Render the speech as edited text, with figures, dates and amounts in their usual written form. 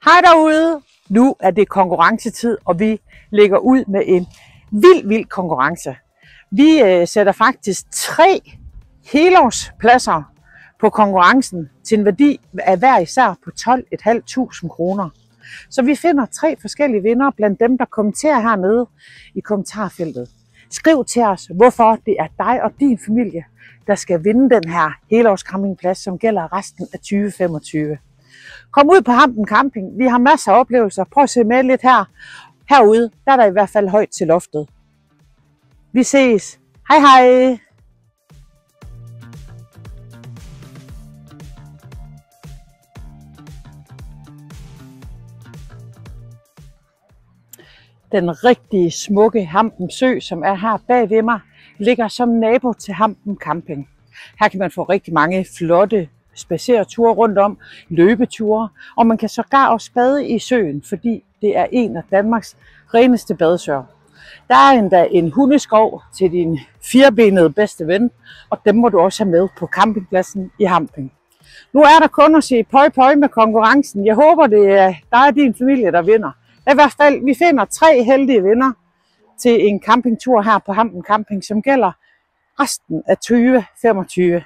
Hej derude! Nu er det konkurrencetid, og vi lægger ud med en vild konkurrence. Vi sætter faktisk 3 helårspladser på konkurrencen til en værdi af hver især på 12.500 kroner. Så vi finder 3 forskellige vindere blandt dem, der kommenterer hernede i kommentarfeltet. Skriv til os, hvorfor det er dig og din familie, der skal vinde den her helårscampingplads, som gælder resten af 2025. Kom ud på Hampen Camping. Vi har masser af oplevelser. Prøv at se med lidt her. Herude, der er der i hvert fald højt til loftet. Vi ses. Hej hej! Den rigtige smukke Hampen Sø, som er her bag ved mig, ligger som nabo til Hampen Camping. Her kan man få rigtig mange flotte spadsereture rundt om, løbeture, og man kan sågar også bade i søen, fordi det er en af Danmarks reneste badesøer. Der er endda en hundeskov til din 4-benede bedste ven, og dem må du også have med på campingpladsen i Hampen. Nu er der kun at sige pøj med konkurrencen. Jeg håber, det er dig og din familie, der vinder. I hvert fald, vi finder 3 heldige vinder til en campingtur her på Hampen Camping, som gælder resten af 2025.